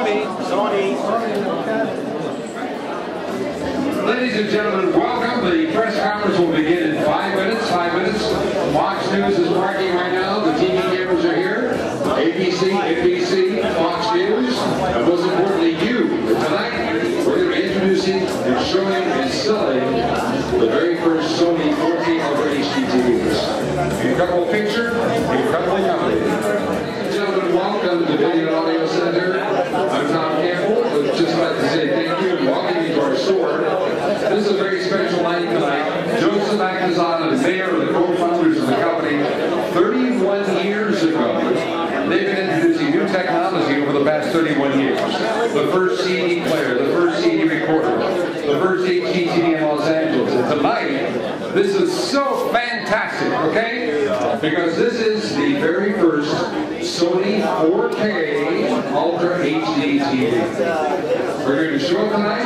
Sony. Ladies and gentlemen, welcome. The press conference will begin in 5 minutes. 5 minutes. Fox News is marking right now. The TV cameras are here. ABC, NBC, Fox News, and most importantly, you. Tonight, we're going to be introducing and showing and selling the very first Sony 4K Ultra HDTVs. Incredible picture, incredible company. Gentlemen, welcome to Video Audio Center. I'm Tom Campbell. I'd just like to say thank you and welcome you to our store. This is a very special night tonight. Joseph Actazan and Mayor are the co-founders of the company 31 years ago. They've been introducing new technology over the past 31 years. The first CD player, the first CD recorder, the first HDTV in Los Angeles. And tonight, this is so fantastic, okay? Because this is the very first Sony 4K Ultra HD TV. We're going to show it tonight.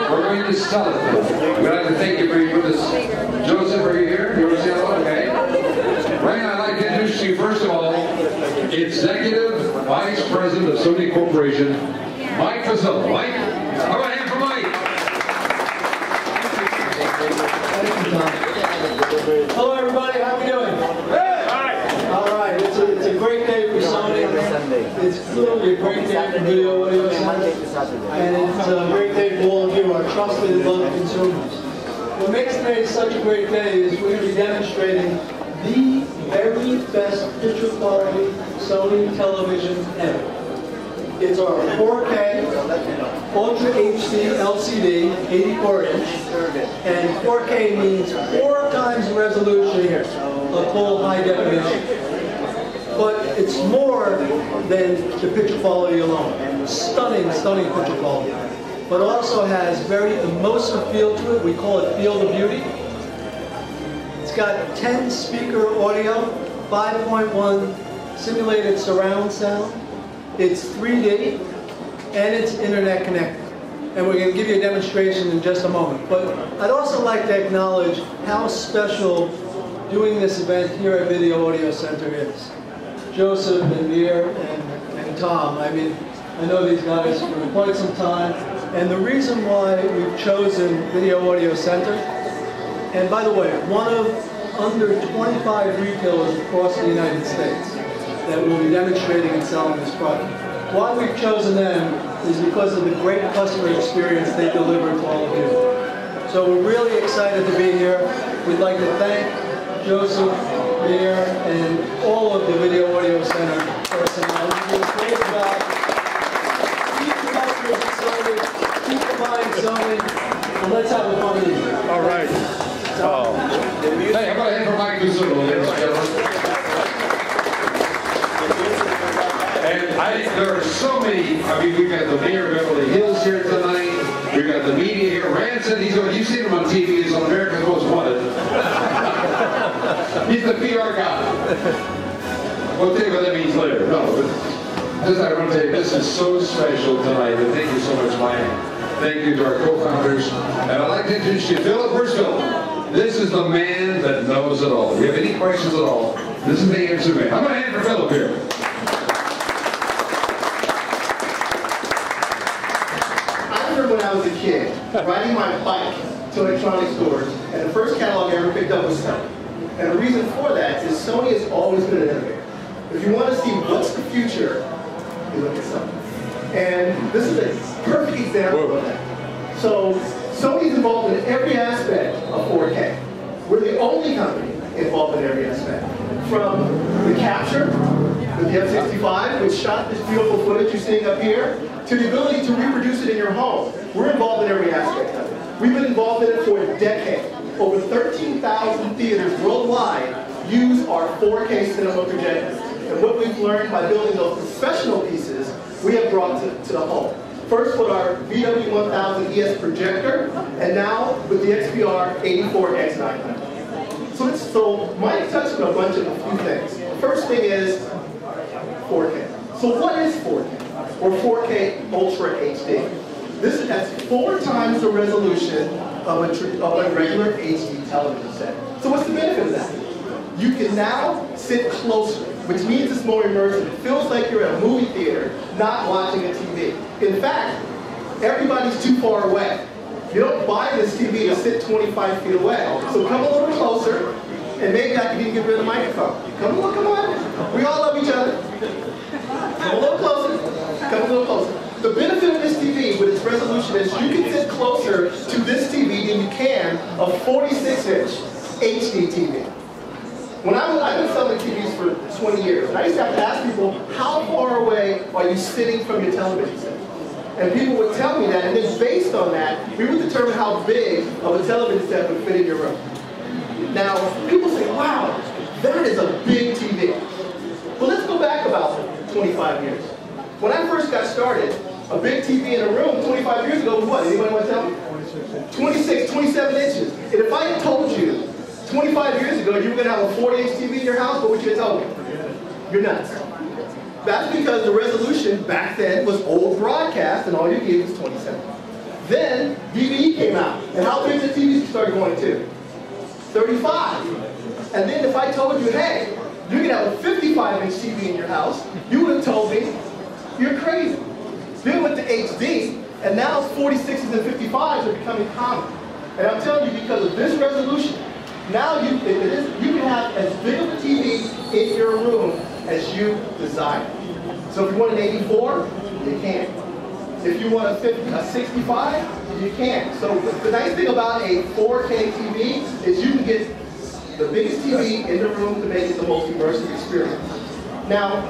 We're going to sell it tonight. We'd like to thank you for being with us. Joseph, are you here? You want to say hello? Okay. Right now, I'd like to introduce you, first of all, Executive Vice President of Sony Corporation, Mike Fazzella. Mike, how about a hand for Mike? Hello, everybody. How are we doing? All right. It's a great day for Sony. It's clearly a great day for Video Audio Center. And it's a great day for all of you, our trusted and loved consumers. What makes today such a great day is we're going to be demonstrating the very best picture quality Sony television ever. It's our 4K Ultra HD LCD, 84-inch, and 4K means 4 times the resolution of full high definition. But it's more than the picture quality alone. Stunning, stunning picture quality. But also has very emotive feel to it. We call it Field of Beauty. It's got 10 speaker audio, 5.1 simulated surround sound. It's 3D, and it's internet connected. And we're going to give you a demonstration in just a moment. But I'd also like to acknowledge how special doing this event here at Video Audio Center is. Joseph and Mir and Tom, I mean, I know these guys for quite some time. And the reason why we've chosen Video Audio Center, and by the way, one of under 25 retailers across the United States that will be demonstrating and selling this product. Why we've chosen them is because of the great customer experience they deliver to all of you. So we're really excited to be here. We'd like to thank Joseph, Mir, and all of the Video Audio Center personnel. You do a great job. Keep the customers excited. Keep buying Sony. And let's have a fun evening. All right. Hey, how about a hand for Mike Fazzella, ladies and gentlemen? And there are so many. I mean, we've got the mayor of Beverly Hills here tonight. We've got the media here. Ranson, you've seen him on TV. He's on America's Most Wanted. He's the PR guy. We'll tell you what that means later. No, but just I want to tell you, this is so special tonight. And thank you so much, Mike. Thank you to our co-founders. And I'd like to introduce you, Philip. Where's Philip? This is the man that knows it all. If you have any questions at all, this is the answer man. How about a hand for Philip here? When I was a kid, riding my bike to electronic stores, and the first catalog I ever picked up was Sony. And the reason for that is Sony has always been an innovator. If you want to see what's the future, you look at Sony. And this is a perfect example of that. So Sony's involved in every aspect of 4K. We're the only company involved in every aspect. From the capture with the F65, which shot this beautiful footage you're seeing up here, to the ability to reproduce it in your home. We're involved in every aspect of it. We've been involved in it for a decade. Over 13,000 theaters worldwide use our 4K cinema projectors. And what we've learned by building those professional pieces, we have brought to the home. First with our VW1000 ES projector, and now with the XPR 84X900. So Mike touched on a few things. The first thing is 4K. So what is 4K? Or 4K Ultra HD. This has 4 times the resolution of a regular HD television set. So what's the benefit of that? You can now sit closer which means it's more immersive. It feels like you're at a movie theater, not watching a TV. In fact, everybody's too far away. You don't buy this TV to sit 25 feet away. So come a little closer, and maybe I can even get rid of the microphone. Come on. We all love each other. Come a little closer. Come a little closer. The benefit of this TV with its resolution is you can sit closer to this TV than you can a 46-inch HDTV. I've been selling TVs for 20 years, and I used to have to ask people, how far away are you sitting from your television set? And people would tell me that, and then based on that, we would determine how big of a television set would fit in your room. Now, people say, wow, that is a big TV. Well, let's go back about 25 years. When I first got started, a big TV in a room 25 years ago was what? Anybody want to tell me? 26, 27 inches. And if I had told you 25 years ago you were going to have a 40-inch TV in your house, what would you have told me? You're nuts. That's because the resolution back then was old broadcast and all you gave was 27. Then DVD came out. And how big did TVs start going to? 35. And then if I told you, hey, you're going to have a 55-inch TV in your house, you would have told me, you're crazy. Then went to HD, and now 46s and 55s are becoming common. And I'm telling you, because of this resolution, now you can have as big of a TV in your room as you desire. So if you want an 84, you can. If you want a 65, you can. So the nice thing about a 4K TV is you can get the biggest TV in the room to make it the most immersive experience. Now,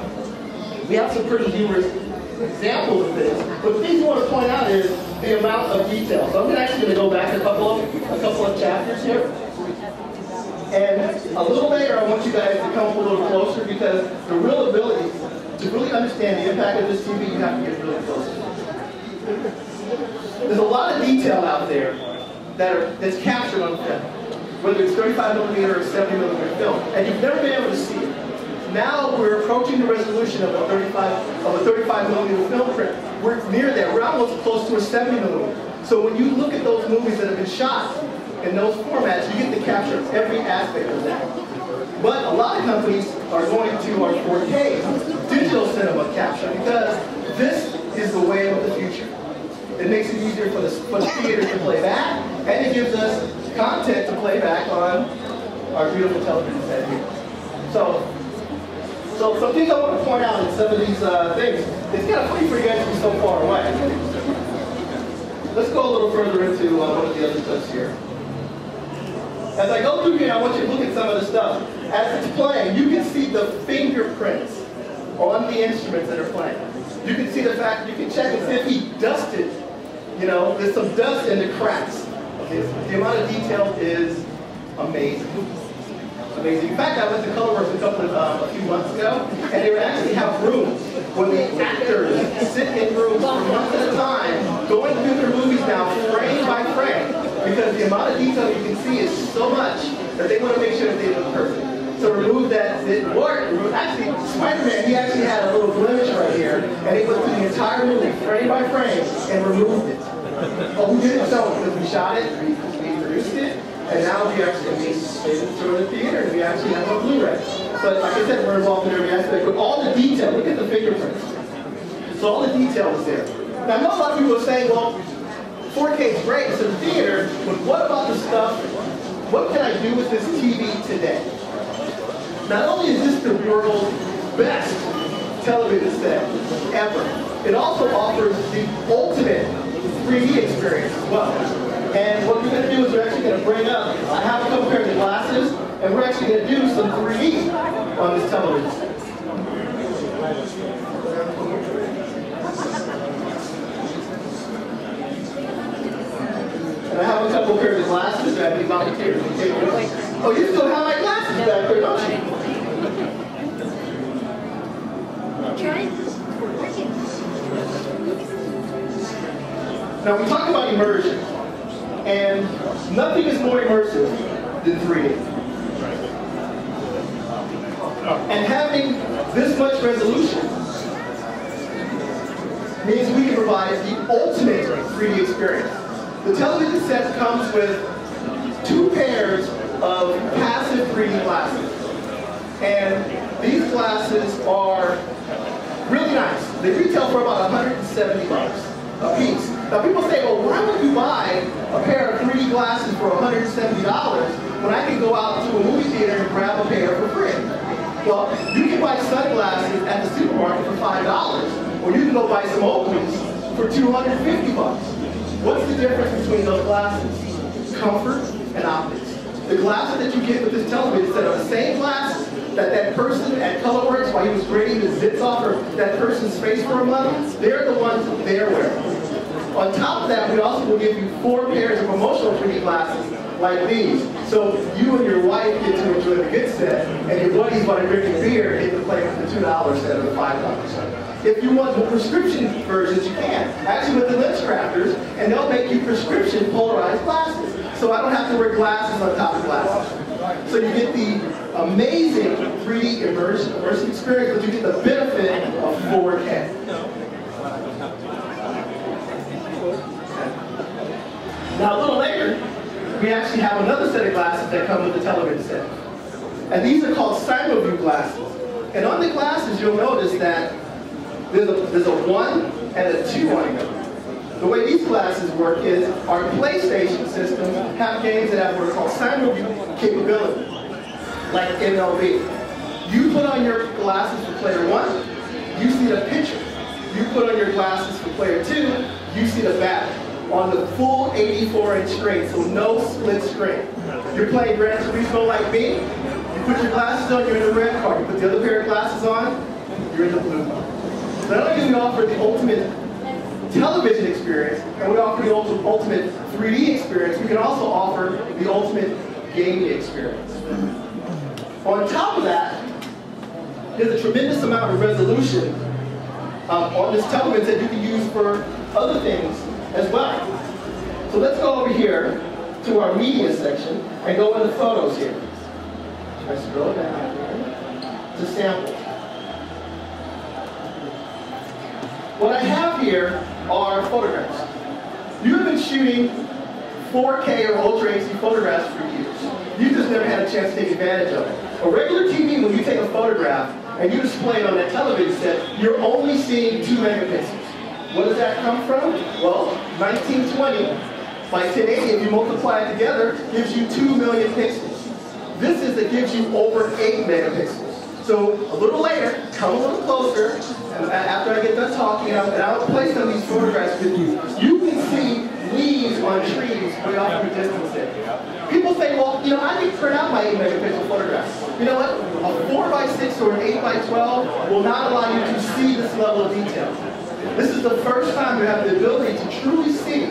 we have some pretty humorous examples of this, but the thing I want to point out is the amount of detail. So I'm actually going to go back a couple of chapters here. And a little later, I want you guys to come up a little closer because the real ability to really understand the impact of this TV, you have to get really close. There's a lot of detail out there that's captured on film, whether it's 35mm or 70mm film, and you've never been able to see it. Now we're approaching the resolution of a 35mm film print. We're near that. We're almost close to a 70mm. So when you look at those movies that have been shot in those formats, you get to capture every aspect of that. But a lot of companies are going to our 4K digital cinema capture because this is the way of the future. It makes it easier for the theater to play back, and it gives us content to play back on our beautiful television set here. So some things I want to point out in some of these things. It's kind of funny for you guys to be so far away. Let's go a little further into one of the other stuff here. As I go through here, I want you to look at some of the stuff. As it's playing, you can see the fingerprints on the instruments that are playing. You can see the fact, you can check and see if he dusted. You know, there's some dust in the cracks. Okay, the amount of detail is amazing. Amazing. In fact, I went to Colorworks a few months ago, and they would actually have rooms where the actors sit in rooms for months at a time, going through their movies now, frame by frame, because the amount of detail you can see is so much that they want to make sure that they look perfect. So remove that, didn't work. Actually, Spider-Man, he actually had a little blemish right here, and he went through the entire movie, frame by frame, and removed it. Oh, we didn't show it because we shot it, we produced it, and now we actually made it through the theater, and we actually have a Blu-ray. But like I said, we're involved in every aspect. But all the detail, look at the fingerprints. So all the detail is there. Now I know a lot of people are saying, well, 4K is great, it's in the theater, but what about the stuff, what can I do with this TV today? Not only is this the world's best television set ever, it also offers the ultimate 3D experience as well. And what we're going to do is we're actually going to bring up, I have a couple pairs of glasses, and we're actually going to do some 3D on this television set. And I have a couple pairs of glasses that I need volunteers to take with me. Oh, you still have my glasses back there, don't you? Now we talk about immersion, and nothing is more immersive than 3D. And having this much resolution means we can provide the ultimate 3D experience. The television set comes with 2 pairs of passive 3D glasses. And these glasses are really nice. They retail for about $170 a piece. Now people say, well, why would you buy a pair of 3D glasses for $170 when I can go out to a movie theater and grab a pair for free? Well, you can buy sunglasses at the supermarket for $5, or you can go buy some Oakleys for $250. What's the difference between those glasses? Comfort and optics. The glasses that you get with this television set are the same glasses that person at ColorWorks, while he was grading the zits off of that person's face for a month, they're the ones that they're wearing. On top of that, we also will give you 4 pairs of promotional 3D glasses like these. So you and your wife get to enjoy the good set, and your buddies want to drink a beer and get to play for the $2 instead of the $5. If you want the prescription versions, you can. Actually with the lens crafters, and they'll make you prescription polarized glasses. So I don't have to wear glasses on top of glasses. So you get the amazing 3D immersive experience, but you get the benefit of 4K. Now a little later, we actually have another set of glasses that come with the television set. And these are called Simulview glasses. And on the glasses, you'll notice that there's a 1 and a 2 on them. The way these glasses work is our PlayStation systems have games that have what are called Simulview capability, like MLB. You put on your glasses for player 1, you see the pitcher. You put on your glasses for player 2, you see the batter. On the full 84-inch screen, so no split screen. You're playing Gran Turismo like me, you put your glasses on, you're in the red car. You put the other pair of glasses on, you're in the blue car. Not only do we offer the ultimate television experience, and we offer the ultimate 3D experience, we can also offer the ultimate gaming experience. On top of that, there's a tremendous amount of resolution on this television that you can use for other things as well. So let's go over here to our media section and go into photos here. I scroll down here to samples. What I have here are photographs. You have been shooting 4K or Ultra HD photographs for years. You just never had a chance to take advantage of it. A regular TV, when you take a photograph and you display it on that television set, you're only seeing 2 megapixels. Where does that come from? Well, 1920 by 1080, if you multiply it together, gives you 2 million pixels. This is that gives you over 8 megapixels. So a little later, come a little closer, and after I get done talking, and I'll place some of these photographs with you. You can see leaves on trees way off in the distance there. People say, well, you know, I can print out my 8 megapixel photographs. You know what? A 4x6 or an 8x12 will not allow you to see this level of detail. This is the first time you have the ability to truly see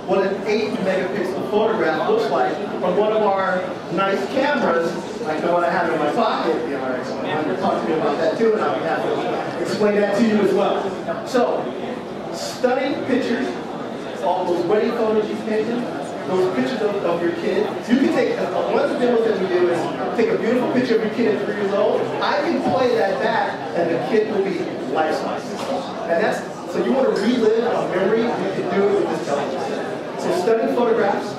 what an 8 megapixel photograph looks like on one of our nice cameras, like the one I have in my pocket. You know, so I'm going to talk to you about that too, and I'll be happy to explain that to you as well. So, stunning pictures, all those wedding photos you've taken, those pictures of your kid. You can take, one of the demos that we do is take a beautiful picture of your kid at 3 years old. I can play that back, and the kid will be life-size. And that's, so you want to relive a memory, you can do it with this television set. So stunning photographs,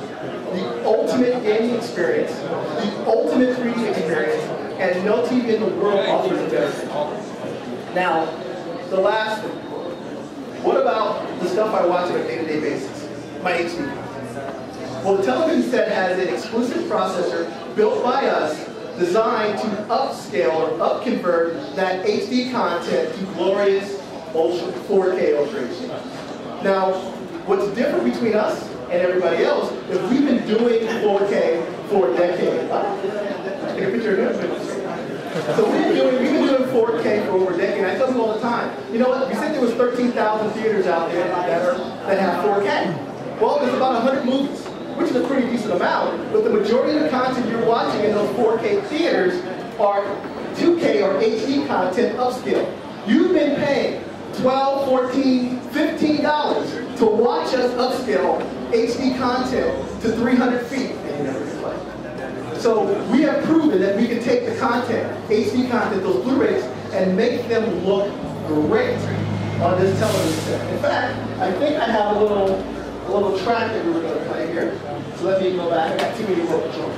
the ultimate gaming experience, the ultimate 3D experience, and no TV in the world offers a better thing. Now, the last thing. What about the stuff I watch on a day-to-day basis? My HD. Well, the television set has an exclusive processor built by us designed to upscale or upconvert that HD content to glorious 4K Ultra HD. Now, what's different between us and everybody else is we've been doing 4K for a decade. Take a picture of it. So we've been doing 4K for over a decade. I tell them all the time, you know what, we said there was 13,000 theaters out there that have 4K. Well, there's about 100 movies, which is a pretty decent amount, but the majority of the content you're watching in those 4K theaters are 2K or HD content upscale. You've been paying $12, $14, $15 to watch us upscale HD content to 300 feet. So we have proven that we can take the content, HD content, those Blu-rays, and make them look great on this television set. In fact, I think I have a little track that we were going to play here. So let me go back. I got too many remote control.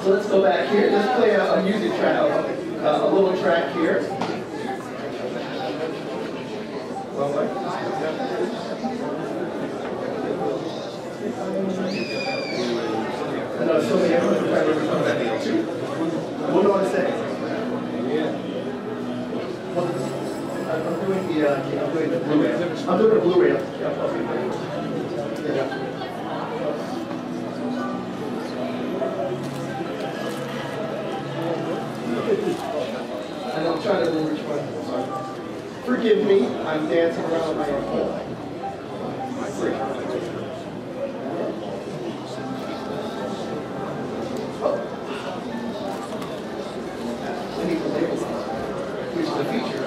So let's go back here. Let's play a music track. a little track here. One way. I know so many everyone's trying to remember that deal too. What do I want to say? I'm doing the Blu-ray. I'm doing the Blu-ray. Yeah. And I'm trying to remember which one. Sorry. Forgive me, I'm dancing around my phone. I need to label this. Here's the feature.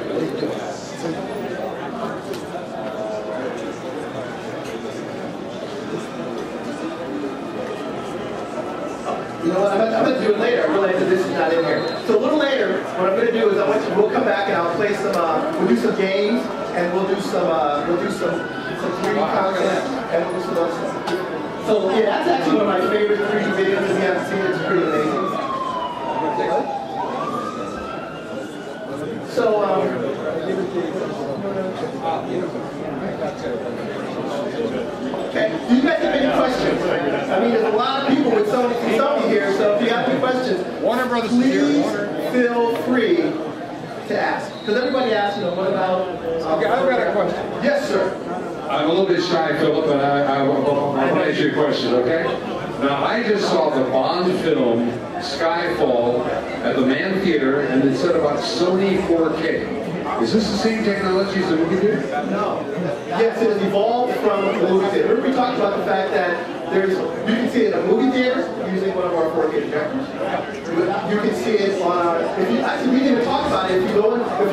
You know what, I'm going to do it later. I realize that this is not in here. So a little later, what I'm going to do is we'll come back and I'll play some, we'll do some games, and we'll do some 3D content, and we'll do some other stuff. So yeah, that's actually one of my favorite 3D videos. If you haven't seen it, it's pretty amazing. So, okay, do you guys have any questions? I mean, there's a lot of people with Sony here, so if you have any questions, please feel free to ask. Because everybody asks, what about... Okay, I've got a question. Yes, sir. I'm a little bit shy, Philip, but I will answer your question, okay? Now, I just saw the Bond film, Skyfall, at the Mann Theater, and it said about Sony 4K. Is this the same technology as the movie theater? No. Yes, it has evolved from the movie theater. Remember we talked about the fact that you can see it in a movie theater using one of our 4K projectors. You can see it on our, actually we didn't even talk about it, if you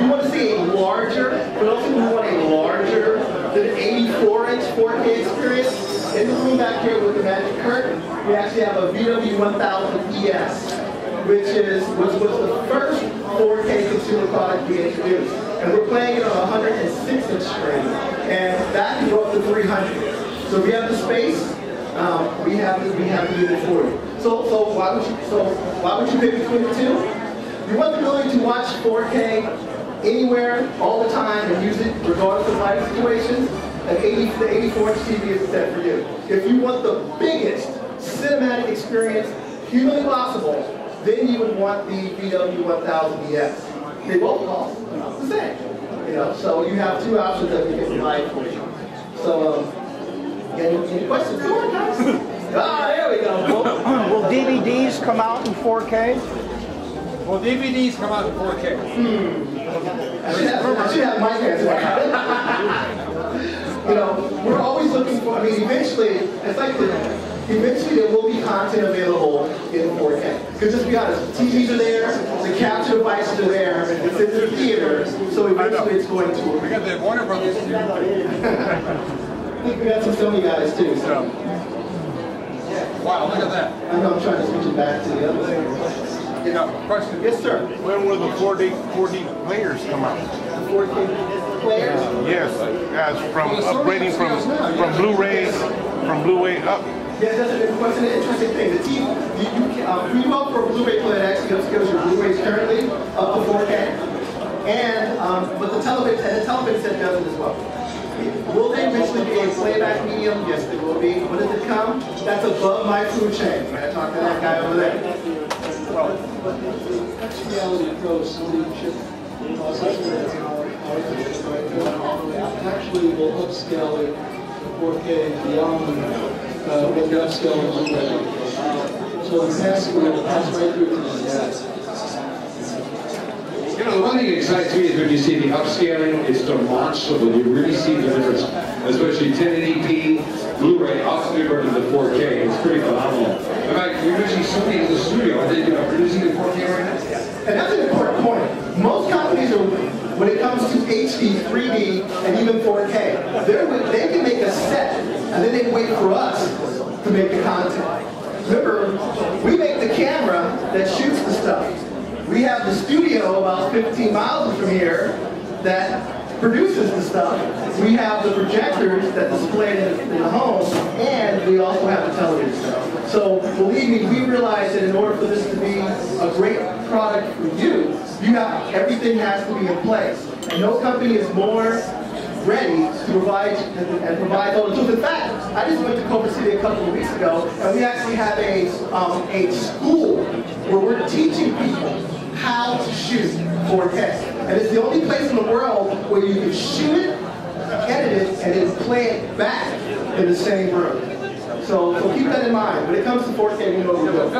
want to see a larger, but also if you want a larger than 84-inch 4K experience, in the room back here with the magic curtain, we actually have a VW1000ES, which was the first 4K consumer product we introduced. And we're playing it on a 106-inch screen, and that can go up to 300. So if you have the space, we have to do it for you. So why would you pick between the two? You want the ability to watch 4K anywhere, all the time, and use it regardless of life situations. The 84-inch TV is set for you. If you want the biggest cinematic experience humanly possible, then you would want the VW1000ES. They both cost the same, so you have two options that we can provide for you. So, any questions? Come on, guys. There we go. Will DVDs come out in 4K? Will DVDs come out in 4K? I should have my answer. We're always looking for, eventually, it's like eventually there will be content available in 4K. Because just be honest, TVs are there, the capture devices are there, it's in the theater, so eventually it's going to. We got the Warner Brothers too. I think we got some Sony guys too. So. Wow, look at that. I know I'm trying to switch it back to the other thing. Question. Yes, sir. When will the 4D players come out? The 4K players? Yes, from upgrading from Blu-ray up. Yes, that's an interesting thing. The TV, when you go for a Blu-ray player, it actually goes your Blu-rays currently up to 4K, and but the television set does it as well. Will they eventually be a playback medium? Yes, they will be. When does it come? That's above my food chain. I talked to that guy over there. But the reality goes, Sony chip actually will upscale it to 4K beyond what the upscale is already. So the pass right through to the The one thing that excites me is when you see the upscaling, it's demonstrable. You really see the difference, especially 1080p, Blu-ray upscaler to the 4K. It's pretty phenomenal. In fact, you're usually Sony in the studio. Are they producing the 4K right now? And that's an important point. Most companies are, when it comes to HD, 3D, and even 4K, they can make a set, and then they wait for us to make the content. Remember, we make the camera that shoots the stuff. We have the studio about 15 miles from here that produces the stuff. We have the projectors that display it in the home, and we also have the television stuff. So believe me, we realize that in order for this to be a great product for you, everything has to be in place. And no company is more ready to provide all the tools. In fact, I just went to Culver City a couple of weeks ago, and we actually have a school where we're teaching people how to shoot 4K. And it's the only place in the world where you can shoot it, edit it, and then play it back in the same room. So keep that in mind. When it comes to 4K, we know what we're doing.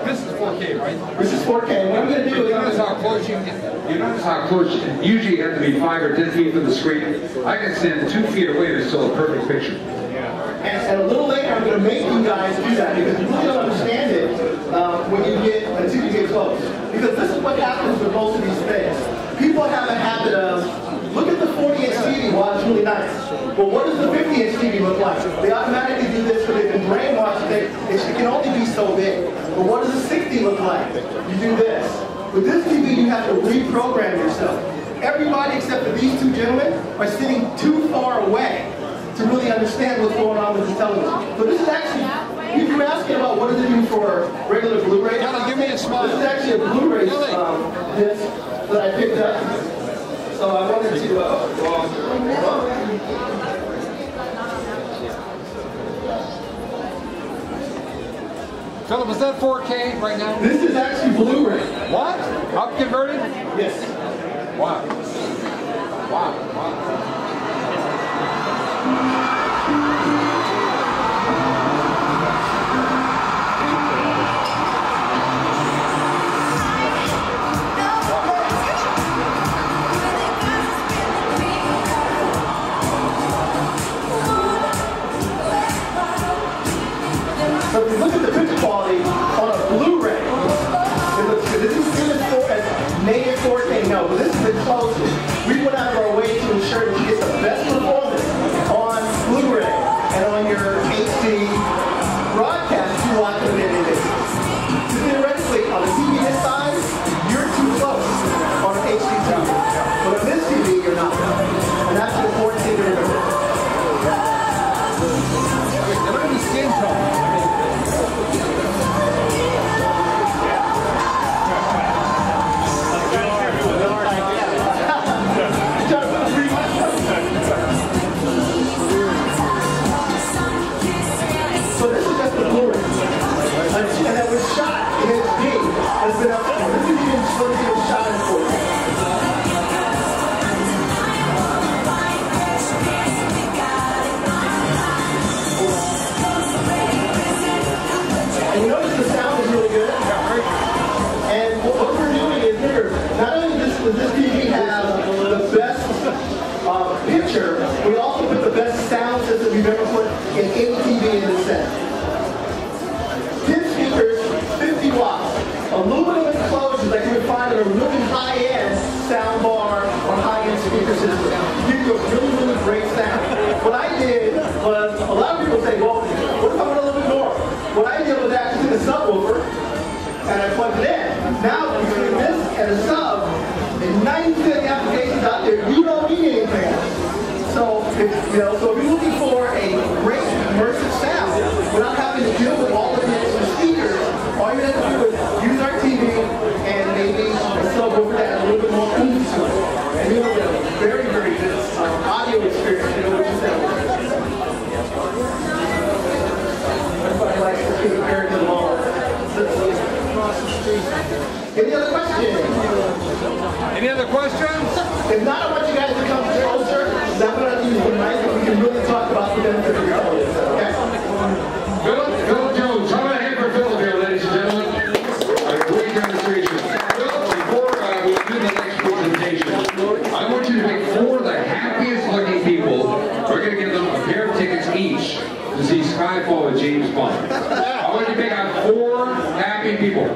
This is 4K, right? This is 4K. What I'm going to do is notice how close you can get. You notice how close, usually you have to be 5 or 10 feet from the screen. I can stand 2 feet away and it's still a perfect picture. And a little later, I'm going to make you guys do that because you really don't understand it until you get close. Because this is what happens with most of these things. People have a habit of, look at the 40-inch TV, wow, it's really nice. But what does the 50-inch TV look like? They automatically do this because they've been brainwashed that it can only be so big. But what does the 60 look like? You do this. With this TV, you have to reprogram yourself. Everybody except for these two gentlemen are sitting too far away to really understand what's going on with the television. So this is actually, if you're asking about what does it do for regular Blu-ray, Give me a smile. this is actually a Blu-ray disc that I picked up. So I wanted to, Philip, is that 4K right now? this is actually Blu-ray. What? Up converted? Yes. Wow. Wow. So if you look at the picture quality on a Blu-ray, it looks good. This is as native 4K, no, but this is the closest. We went out of our way to ensure that you get the best performance on Blu-ray and on your HD broadcast if you watch it in this. Theoretically, on a TV this size, you're too close on an HD TV. But on this TV, you're not. And that's the important thing to remember. Look at the skin tone. So this is just the Blu-ray. And that was shot in HD. It's been up there. This is even supposed to be shot in 4K. And you notice the sound is really good. And what we're doing is here, not only does this TV have the best picture, we also put the best sound system we've ever put in any TV in this set. 10 speakers, 50 watts. Aluminum enclosures like you would find in a really high-end sound bar or high-end speaker system. Give you a really, really great sound. What I did was, a lot of people say, well, what if I want a little bit more? What I did was actually take a subwoofer and I plugged it in. Now, between this and a sub, in 90% of the applications out there, you don't need anything else. So if you're looking for a great immersive sound without having to deal with all of the extra speakers, all you have to do is use our TV and maybe a subwoofer that has a little bit more oomph to it. And you'll get a very, very good audio experience. You know what you sound like. Everybody likes to keep compared to the mall. Any other questions? Any other questions? If not, I want you guys to come closer. That's what I use the mic, and we can really talk about the benefit of your audience. Okay? Philip Jones, how about a hand for Philip here, ladies and gentlemen? A great demonstration. Philip, before we do the next presentation, I want you to pick 4 of the happiest looking people. We're going to give them a pair of tickets each to see Skyfall with James Bond. I want you to pick out 4 happy people.